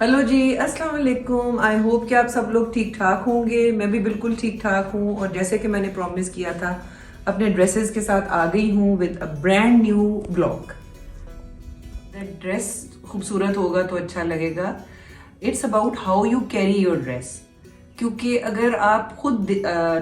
Hello जी, अस्सलाम वालेकुम। I hope कि आप सब लोग ठीक ठाक होंगे। मैं भी बिल्कुल ठीक ठाक हूँ और जैसे कि मैंने प्रॉमिस किया था अपने ड्रेसेस के साथ आ गई हूँ with a brand new blog. Dress खूबसूरत होगा तो अच्छा लगेगा। It's about how you carry your dress. क्योंकि अगर आप खुद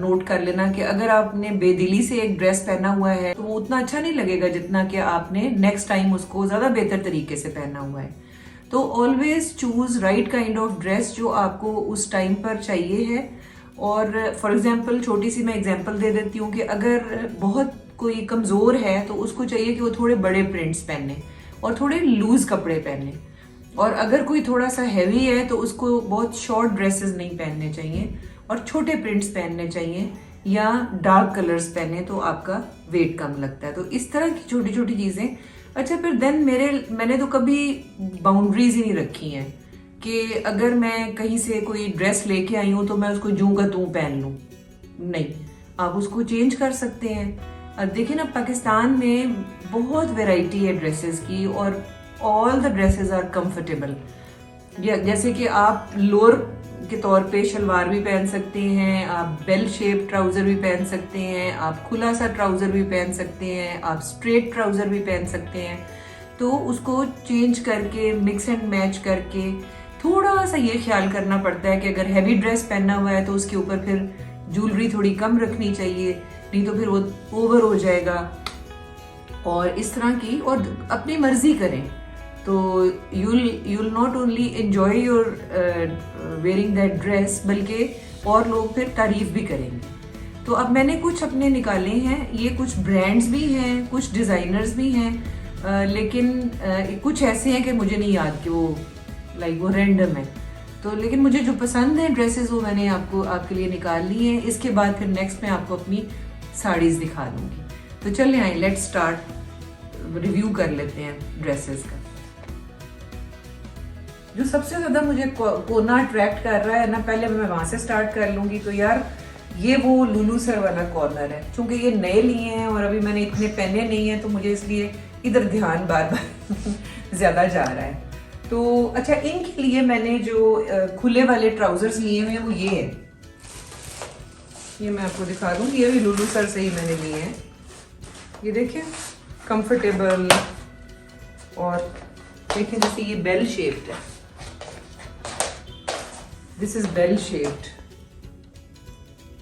नोट कर लेना कि अगर आपने बेदिली से एक ड्रेस पहना हुआ है तो वो उतना अच्छा नहीं लगेगा जितना कि आपने नेक्स्ट टाइम उसको ज्यादा बेहतर तरीके से पहना हुआ है। तो always choose right kind of dress जो आपको उस टाइम पर चाहिए है। और फॉर एग्जाम्पल छोटी सी मैं एग्जाम्पल दे देती हूँ कि अगर बहुत कोई कमजोर है तो उसको चाहिए कि वो थोड़े बड़े प्रिंट्स पहने और थोड़े लूज कपड़े पहने। और अगर कोई थोड़ा सा हैवी है तो उसको बहुत शॉर्ट ड्रेसेस नहीं पहनने चाहिए और छोटे प्रिंट्स पहनने चाहिए या डार्क कलर्स पहने तो आपका वेट कम लगता है। तो इस तरह की छोटी छोटी चीजें। अच्छा, फिर देन मैंने तो कभी बाउंड्रीज ही नहीं रखी हैं कि अगर मैं कहीं से कोई ड्रेस लेके आई हूँ तो मैं उसको जूं का तूं पहन लूँ। नहीं, आप उसको चेंज कर सकते हैं। अब देखिए ना, पाकिस्तान में बहुत वैरायटी है ड्रेसेस की और all the dresses are comfortable. जैसे कि आप लोअर के तौर पे शलवार भी पहन सकते हैं, आप बेल शेप ट्राउजर भी पहन सकते हैं, आप खुला सा ट्राउजर भी पहन सकते हैं, आप स्ट्रेट ट्राउजर भी पहन सकते हैं। तो उसको चेंज करके मिक्स एंड मैच करके थोड़ा सा ये ख्याल करना पड़ता है कि अगर हैवी ड्रेस पहनना हुआ है तो उसके ऊपर फिर ज्वेलरी थोड़ी कम रखनी चाहिए, नहीं तो फिर वो ओवर हो जाएगा। और इस तरह की और अपनी मर्जी करें तो you'll not only enjoy your wearing that dress बल्कि और लोग फिर तारीफ भी करेंगे। तो अब मैंने कुछ अपने निकाले हैं, ये कुछ ब्रांड्स भी हैं, कुछ डिजाइनर्स भी हैं, लेकिन कुछ ऐसे हैं कि मुझे नहीं याद कि वो वो रैंडम है। तो लेकिन मुझे जो पसंद है ड्रेसेस वो मैंने आपके लिए निकाल ली है। इसके बाद फिर नेक्स्ट मैं आपको अपनी साड़ीज दिखा दूंगी। तो चलिए आए, लेट्स स्टार्ट, रिव्यू कर लेते हैं ड्रेसेस का। जो सबसे ज्यादा मुझे कोना अट्रैक्ट कर रहा है ना, पहले मैं वहां से स्टार्ट कर लूंगी। तो यार ये वो लुलू सर वाला कॉर्नर है। चूंकि ये नए लिए हैं और अभी मैंने इतने पहने नहीं है तो मुझे इसलिए इधर ध्यान बार बार ज्यादा जा रहा है। तो अच्छा, इनके लिए मैंने जो खुले वाले ट्राउजर्स लिए हुए हैं वो ये है। ये मैं आपको दिखा दूं, ये भी लुलू सर से ही मैंने लिए हैं। ये देखिए, कंफर्टेबल और देखिए जैसे ये बेल शेप्ड है। This is bell shaped.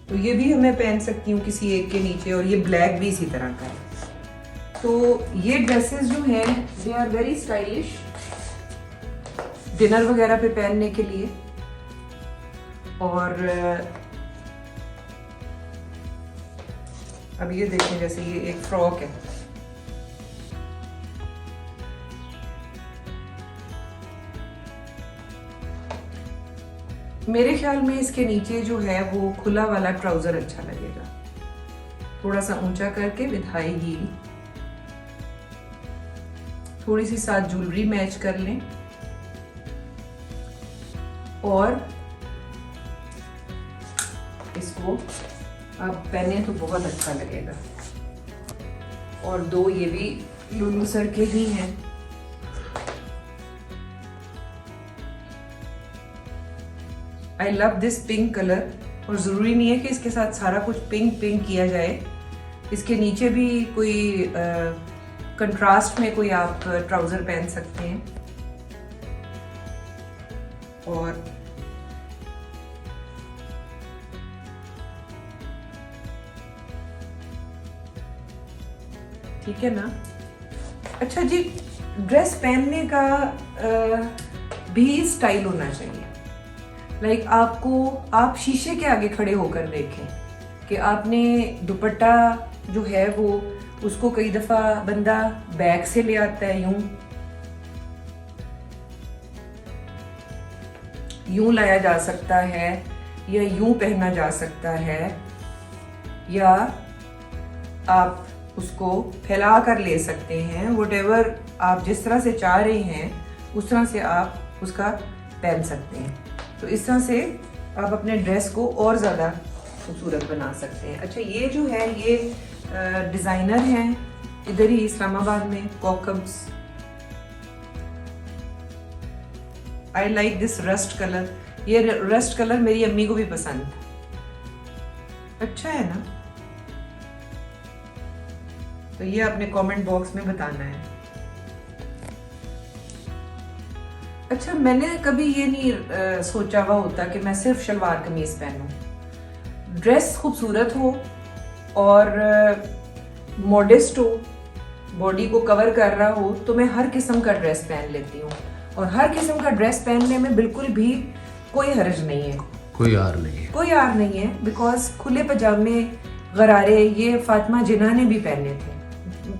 तो ये भी मैं पहन सकती हूँ किसी एक के नीचे, और ये ब्लैक भी इसी तरह का है। तो ये ड्रेसेस जो हैं they are very stylish dinner वगैरह पे पहनने के लिए। और अब ये देखें, जैसे ये एक फ्रॉक है। मेरे ख्याल में इसके नीचे जो है वो खुला वाला ट्राउजर अच्छा लगेगा, थोड़ा सा ऊंचा करके विद हाई हील। थोड़ी सी साथ ज्वेलरी मैच कर लें और इसको आप पहने तो बहुत अच्छा लगेगा। और दो ये भी लुलू सर के ही हैं। I love this pink colour. और जरूरी नहीं है कि इसके साथ सारा कुछ पिंक पिंक किया जाए, इसके नीचे भी कोई कंट्रास्ट में कोई आप ट्राउजर पहन सकते हैं। और ठीक है ना। अच्छा जी, ड्रेस पहनने का भी स्टाइल होना चाहिए। आप शीशे के आगे खड़े होकर देखें कि आपने दुपट्टा जो है वो उसको कई दफा बंदा बैक से ले आता है, यूं लाया जा सकता है या यूं पहना जा सकता है, या आप उसको फैला कर ले सकते हैं। व्हाटएवर आप जिस तरह से चाह रहे हैं उस तरह से आप उसका पहन सकते हैं। तो इस तरह से आप अपने ड्रेस को और ज़्यादा खूबसूरत बना सकते हैं। अच्छा, ये जो है ये डिज़ाइनर हैं इधर ही इस्लामाबाद में, कॉकब्स। I like this rust colour. ये रस्ट कलर मेरी अम्मी को भी पसंद था। अच्छा है ना? तो ये आपने कमेंट बॉक्स में बताना है। अच्छा, मैंने कभी ये नहीं सोचा हुआ होता कि मैं सिर्फ शलवार कमीज पहनूं। ड्रेस खूबसूरत हो और मॉडेस्ट हो, बॉडी को कवर कर रहा हो, तो मैं हर किस्म का ड्रेस पहन लेती हूँ। और हर किस्म का ड्रेस पहनने में बिल्कुल भी कोई हर्ज नहीं है, कोई आर नहीं है। बिकॉज खुले पजामे, गरारे, ये फातिमा जिन्ना ने भी पहने थे।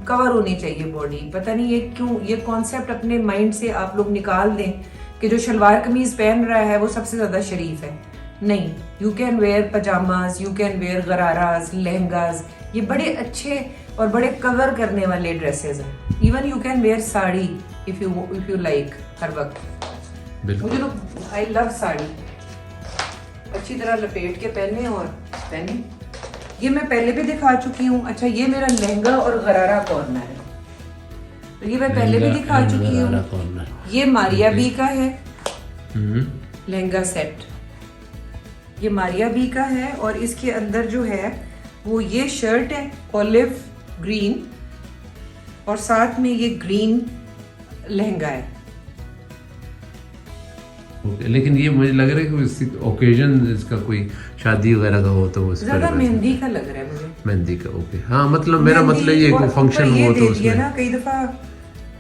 कवर होनी चाहिए बॉडी। पता नहीं ये क्यों ये कॉन्सेप्ट अपने माइंड से आप लोग निकाल दें कि जो शलवार कमीज पहन रहा है वो सबसे ज्यादा शरीफ है। नहीं, you can wear pyjamas, you can wear ghararas, lehengas. ये बड़े अच्छे और बड़े कवर करने वाले ड्रेसेस हैं। Even you can wear sari if you like हर वक्त। मुझे तो आई लव साड़ी, अच्छी तरह लपेट के पहने और पहने। ये मैं पहले भी दिखा चुकी हूँ। अच्छा, ये मेरा लहंगा और गरारा कॉर्नर है, तो ये मैं पहले भी दिखा चुकी हूँ। ये मारिया बी का है लहंगा सेट, ये मारिया बी का है। और इसके अंदर जो है वो ये शर्ट है ऑलिव ग्रीन, और साथ में ये ग्रीन लहंगा है। ओके, लेकिन ये मुझे लग रहा है कि इसी ओकेजन इसका कोई शादी वगैरह का हो तो उस ज्यादा मेहंदी का लग रहा है मुझे। मेहंदी का, ओके। हाँ, मतलब मेरा मतलब ये कोई फंक्शन हो तो उसमें ना कई दफा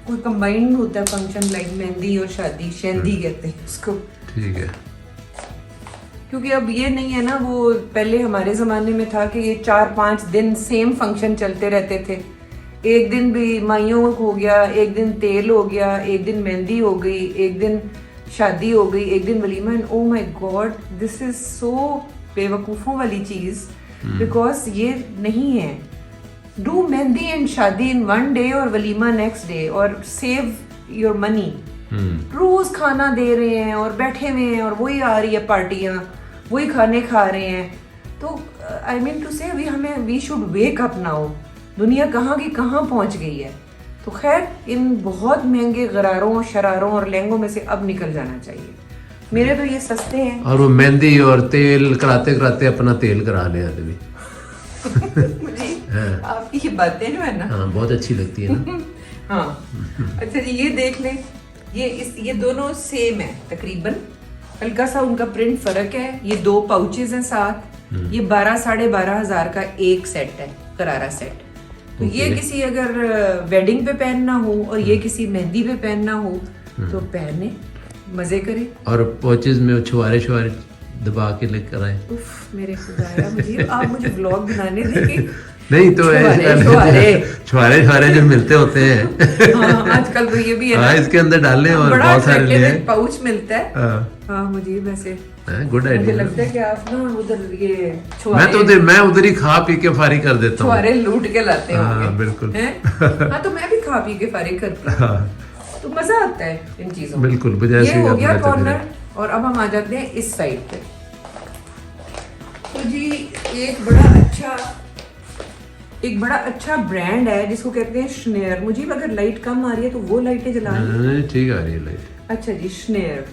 कोई कंबाइंड होता है फंक्शन, लाइक मेहंदी और शादी, शेंदी कहते हैं उसको। ठीक है, क्योंकि अब ये नहीं है ना, वो पहले हमारे जमाने में था कि ये 4-5 दिन सेम फंक्शन चलते रहते थे। एक दिन भी माइयों हो गया, एक दिन तेल हो गया, एक दिन मेहंदी हो गई, एक दिन शादी हो गई, एक दिन वलीमा। And oh my God, this is so बेवकूफ़ों वाली चीज़, बिकॉज ये नहीं है। डू मेहंदी एंड शादी इन वन डे और वलीमा नेक्स्ट डे, और सेव योर मनी। रोज खाना दे रहे हैं और बैठे हुए हैं और वही आ रही है पार्टियां, वही खाने खा रहे हैं। तो I mean to say we should wake up now. दुनिया कहाँ की कहाँ पहुंच गई है। तो खैर, इन बहुत महंगे गरारों, शरारों और लहंगों में से अब निकल जाना चाहिए। मेरे तो ये सस्ते हैं। और वो मेहंदी और तेल कराते कराते अपना तेल करा ले आदमी। मुझे आपकी ये बातें जो है ना, हाँ, बहुत अच्छी लगती है ना। हाँ, अच्छा जी, ये देख लें, ये दोनों सेम है तकरीबन, हल्का सा उनका प्रिंट फर्क है। ये 2 पाउचेज हैं साथ। ये 12-12.5 हजार का एक सेट है, करारा सेट। तो ये किसी अगर वेडिंग पे पहनना हो और ये किसी मेहंदी पे पहनना हो तो पहने, मजे करे। और पॉचेज में छुआरे दबा के लेकर आए। उफ मेरे खुदाया, आप मुझे व्लॉग बनाने देंगे? नहीं तो छुआरे जो मिलते होते हैं। हाँ, आजकल तो ये भी है ना, इसके अंदर डालने और बहुत सारे लिए पाउच मिलता है। हाँ, मुझे वैसे गुड आइडिया। मुझे लगता है कि आप ना उधर ये मैं उधर ही खा पी के फारी कर देता हूँ। छुआरे लूट के लाते हैं। हाँ, बिल्कुल। हाँ, तो मैं भी खा पी के फारी करती हूँ। तो मजा आता है इन चीजों में। बिल्कुल, ये हो गया कॉर्नर। और अब हम आ जाते हैं इस साइड पे। तो जी एक बड़ा अच्छा ब्रांड है जिसको कहते हैं शनेर। मुझे अगर लाइट कम आ रही है तो वो लाइटें जला ली। ठीक आ रही है लाइट। अच्छा जी, शनेर।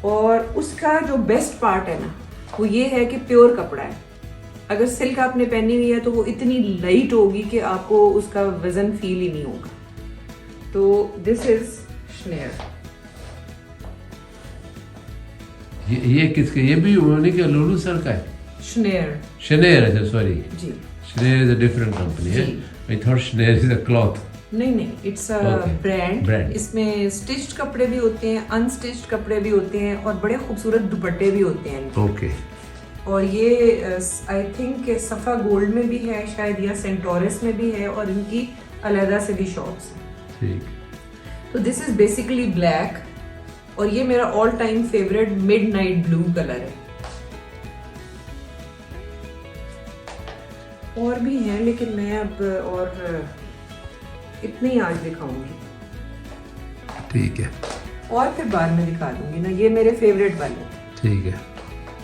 और उसका जो बेस्ट पार्ट है ना, वो ये है कि प्योर कपड़ा है। अगर सिल्क आपने पहनी हुई है तो वो इतनी लाइट होगी कि आपको उसका वजन फील ही नहीं होगा। तो दिस इज शनेर। ये किसके? ये भी उन्होंने क्या लुलू सर का है? शनेर अच्छा, सॉरी जी, शनेर इज अ डिफरेंट कंपनी है। आई थॉट शनेर इज अ क्लॉथ। नहीं, इट्स अ ब्रांड। इसमें स्टिच्ड कपड़े भी होते हैं, अनस्टिच्ड कपड़े भी होते हैं और बड़े खूबसूरत दुपट्टे भी होते हैं। ओके। और ये आई थिंक सफा गोल्ड में भी है शायद, या सेंटोरस में भी है, और इनकी अलहदा से भी शॉप्स हैं। ठीक। तो दिस इज बेसिकली ब्लैक, और ये मेरा all time favourite midnight blue colour है। और भी हैं लेकिन मैं अब और इतने ही आज दिखाऊंगी। ठीक है, और फिर बाद में दिखा दूंगी ना। ये मेरे फेवरेट वाले। ठीक है।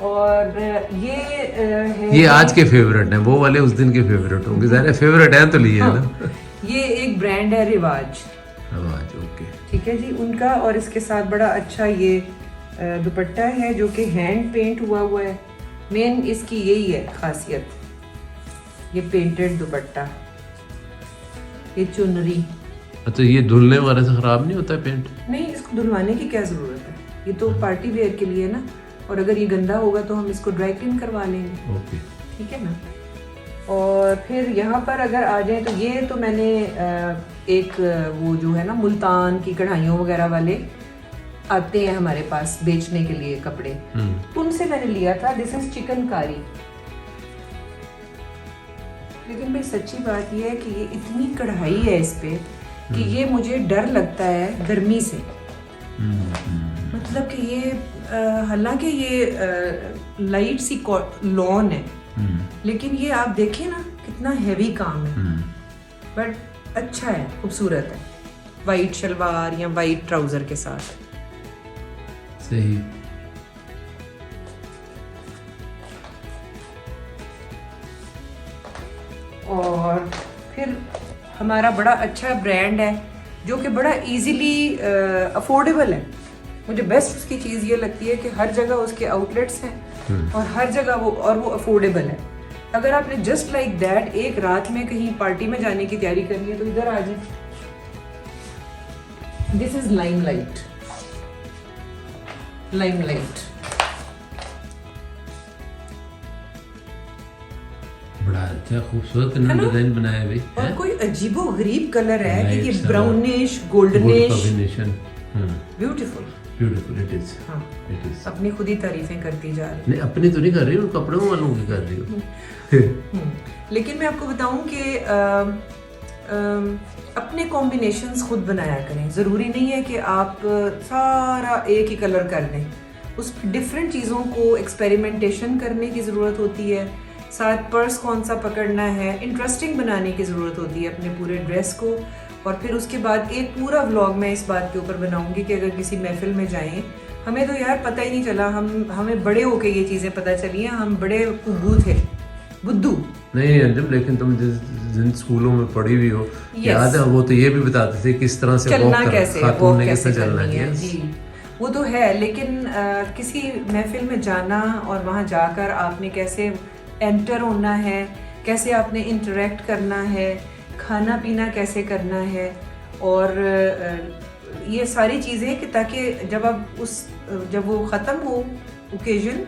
और ये है, ये आज के फेवरेट हैं, वो वाले उस दिन के फेवरेट होंगे। ज़ाहिर है फेवरेट है तो लिए ना। ये एक ब्रांड है रिवाज। रिवाज, ओके। ठीक है जी, उनका। और इसके साथ बड़ा अच्छा ये दुपट्टा है जो कि हैंड पेंट हुआ हुआ है। मेन इसकी यही है खासियत, ये पेंटेड दुपट्टा, ये चुनरी। अच्छा, ये धुलने वाले से खराब नहीं होता पेंट? नहीं, इसको धुलवाने की क्या जरूरत है, ये तो पार्टी वेयर के लिए ना, और अगर ये गंदा होगा तो हम इसको ड्राई क्लीन करवा लेंगे। ओके, ठीक है ना। और फिर यहाँ पर अगर आ जाए तो ये तो मैंने एक वो जो है ना मुल्तान की कढ़ाइयों वगैरह वाले आते हैं हमारे पास बेचने के लिए कपड़े, उनसे मैंने लिया था। This is chikankari. लेकिन भाई सच्ची बात ये है कि ये इतनी कढ़ाई है इस पे कि ये मुझे डर लगता है गर्मी से। मतलब कि ये हालांकि ये लाइट सी लॉन है, लेकिन ये आप देखें ना कितना हैवी काम है, बट अच्छा है, खूबसूरत है, वाइट शलवार या वाइट ट्राउजर के साथ। सही। और फिर हमारा बड़ा अच्छा ब्रांड है जो कि बड़ा इजीली अफोर्डेबल है। मुझे बेस्ट उसकी चीज़ ये लगती है कि हर जगह उसके आउटलेट्स हैं और हर जगह वो अफोर्डेबल है। अगर आपने जस्ट लाइक दैट एक रात में कहीं पार्टी में जाने की तैयारी करनी है तो इधर आ जाए। This is limelight. बड़ा अच्छा खूबसूरत इन्होंने डिजाइन बनाया है भाई। और कोई अजीबो गरीब कलर है कि ये brownish goldenish combination, beautiful it is. हाँ, इट इज। अपनी खुद ही तारीफें करती जा रही। नहीं, अपनी तो नहीं कर रही हूँ, कपड़ों वालों की कर रही हूँ। लेकिन मैं आपको बताऊं कि अपने कॉम्बिनेशंस खुद बनाया करें। ज़रूरी नहीं है कि आप सारा एक ही कलर कर दें, उस डिफरेंट चीज़ों को एक्सपेरिमेंटेशन करने की ज़रूरत होती है। साथ पर्स कौन सा पकड़ना है, इंटरेस्टिंग बनाने की ज़रूरत होती है अपने पूरे ड्रेस को। और फिर उसके बाद एक पूरा व्लॉग मैं इस बात के ऊपर बनाऊंगी कि अगर किसी महफिल में जाएं, हमें तो यार पता ही नहीं चला, हमें बड़े होके ये चीज़ें पता चली हैं, हम बड़े बुद्धू थे, बुद्धू नहीं अंजुम। लेकिन तुम जिन स्कूलों में पढ़ी हुई हो, याद है वो तो ये भी बताते थे किस तरह से चलना कैसे चलना है। जी वो तो है, लेकिन किसी महफिल में जाना और वहाँ जाकर आपने कैसे एंटर होना है, कैसे आपने इंटरेक्ट करना है, खाना पीना कैसे करना है, और ये सारी चीज़ें कि ताकि जब वो ख़त्म हो ओकेजन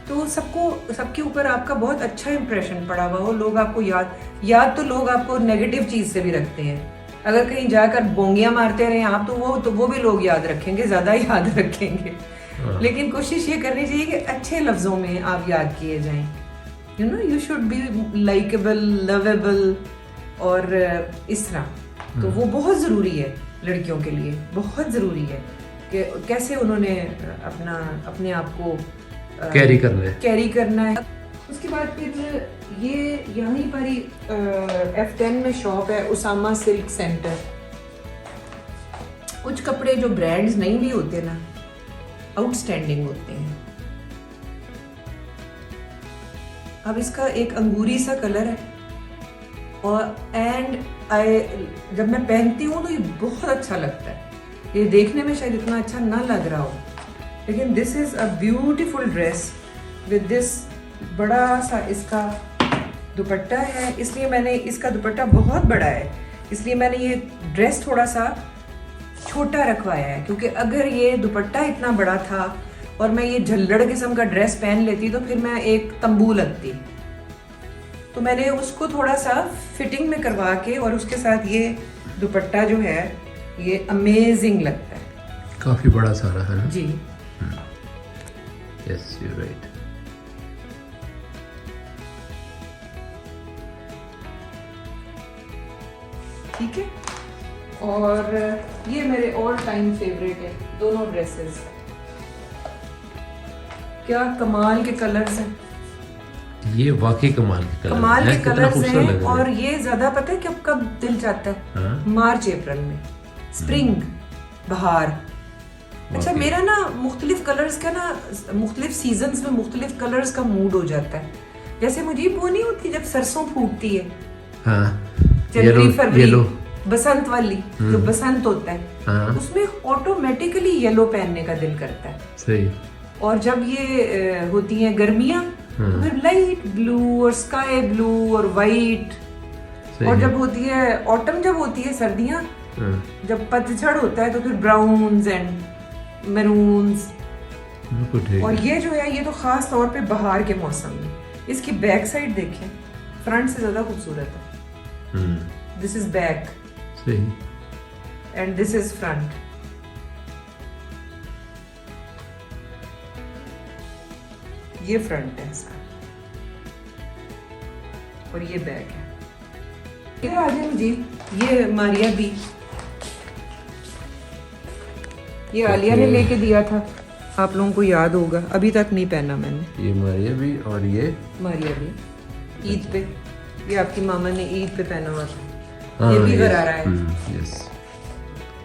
तो सबके ऊपर आपका बहुत अच्छा इंप्रेशन पड़ा हुआ हो। लोग आपको याद तो लोग आपको नेगेटिव चीज़ से भी रखते हैं। अगर कहीं जाकर बोंगियां मारते रहे आप तो वो भी लोग याद रखेंगे, ज़्यादा याद रखेंगे। लेकिन कोशिश ये करनी चाहिए कि अच्छे लफ्ज़ों में आप याद किए जाएं। You should be likeable, lovable, और इस तरह। तो वो बहुत ज़रूरी है लड़कियों के लिए, बहुत ज़रूरी है कि कैसे उन्होंने अपने आप को कैरी करना है। उसके बाद फिर ये यहीं पर ही F10 में शॉप है, उसामा सिल्क सेंटर। कुछ कपड़े जो ब्रांड्स नहीं भी होते ना, आउटस्टैंडिंग होते हैं। अब इसका एक अंगूरी सा कलर है और जब मैं पहनती हूँ तो ये बहुत अच्छा लगता है। ये देखने में शायद इतना अच्छा ना लग रहा हो, लेकिन this is a beautiful dress with this बड़ा सा इसका दुपट्टा है। इसलिए मैंने इसका दुपट्टा बहुत बड़ा है, इसलिए मैंने ये ड्रेस थोड़ा सा छोटा रखवाया है, क्योंकि अगर ये दुपट्टा इतना बड़ा था और मैं ये झल्लड़ किस्म का ड्रेस पहन लेती तो फिर मैं एक तंबू लगती। तो मैंने उसको थोड़ा सा फिटिंग में करवा के, और उसके साथ ये दुपट्टा जो है ये अमेजिंग लगता है, काफी बड़ा सारा है ना। जी यस, यू राइट। ठीक है। और ये मेरे ऑल टाइम फेवरेट है दोनों ड्रेसेस। क्या कमाल के कलर्स हैं, ये वाकई कमाल के कलर्स हैं। और ये ज्यादा पता है कब दिल चाहता है? मार्च अप्रैल में, स्प्रिंग, बहार। अच्छा, मेरा ना मुख्तलिफ कलर्स का ना मुख्तलिफ सीजन्स में मुख्तलिफ कलर्स का मूड हो जाता है। जैसे मुझे वो नहीं होती जब सरसों फूटती है, हाँ, जनवरी फरवरी, बसंत वाली जो बसंत होता है उसमें ऑटोमेटिकली येलो पहनने का दिल करता है। सही। और जब ये होती हैं गर्मियां तो फिर लाइट ब्लू और स्काई ब्लू और वाइट। और जब होती है ऑटम, जब होती है सर्दियां, जब पतझड़ होता है तो फिर ब्राउन्स एंड मैरून्स। और ये जो है ये तो खास तौर पे बाहर के मौसम में। इसकी बैक साइड देखें, फ्रंट से ज्यादा खूबसूरत है। This is back and this is front. ये फ्रंट है ऐसा और ये बैक है। ये आजम जी, ये मारिया भी, ये आलिया ने लेके दिया था, आप लोगों को याद होगा, अभी तक नहीं पहना मैंने। ये मारिया भी और ये मारिया भी ईद पे, ये आपकी मामा ने ईद पे पहना हुआ था। ये भी गरारा है।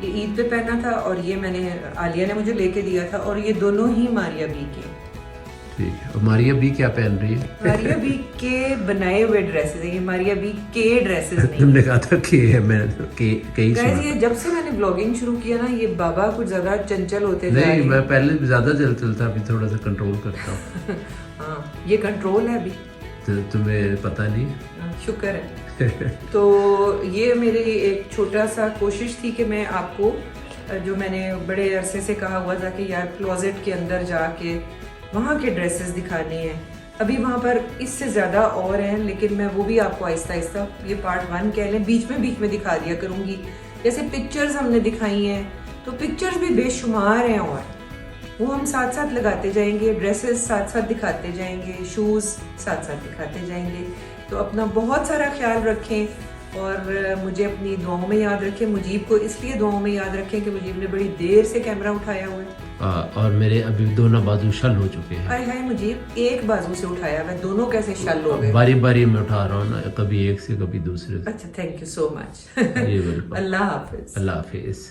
ये ईद पे पहना था और ये मैंने, आलिया ने मुझे लेके दिया था। और ये दोनों ही मारिया बी के। ठीक है। और मारिया बी क्या पहन रही है? मारिया बी के बनाए हुए ड्रेसेस है ये, मारिया बी के ड्रेसेस नहीं। तुमने कहा था के है, मैंने तो के ही सुना। ये जब से मैंने ब्लॉगिंग शुरू किया ना, ये बाबा कुछ ज्यादा चंचल होते जा रहे हैं। नहीं, मैं पहले ज्यादा चलता था, अभी थोड़ा सा कंट्रोल करता हूँ। हाँ, ये कंट्रोल है अभी। तो तुम्हें पता नहीं? शुक्र है। तो ये मेरी एक छोटा सा कोशिश थी कि मैं आपको, जो मैंने बड़े अरसे से कहा हुआ था कि यार क्लोजेट के अंदर जाके वहाँ के ड्रेसेस दिखाने हैं। अभी वहाँ पर इससे ज़्यादा और हैं, लेकिन मैं वो भी आपको आहिस्ता आहिस्ता, ये पार्ट 1 कह लें, बीच में दिखा दिया करूँगी। जैसे पिक्चर्स हमने दिखाई हैं, तो पिक्चर्स भी बेशुमार हैं और वो हम साथ साथ लगाते जाएंगे, ड्रेसेस साथ साथ दिखाते जाएंगे, शूज़ साथ साथ दिखाते जाएंगे। तो अपना बहुत सारा ख्याल रखें और मुझे अपनी दुआओं में याद रखें। मुजीब को इसलिए दुआओं में याद रखें कि मुजीब ने बड़ी देर से कैमरा उठाया हुआ है। और मेरे अभी दोनों बाजू शल हो चुके हैं। हाय हाय, मुजीब एक बाजू से उठाया, मैं दोनों कैसे शल हो गए? बारी बारी में उठा रहा हूँ ना, कभी एक से कभी दूसरे से। अच्छा, थैंक यू सो मच। ये बिल्कुल। अल्लाह हाफिज। अल्लाह हाफिज।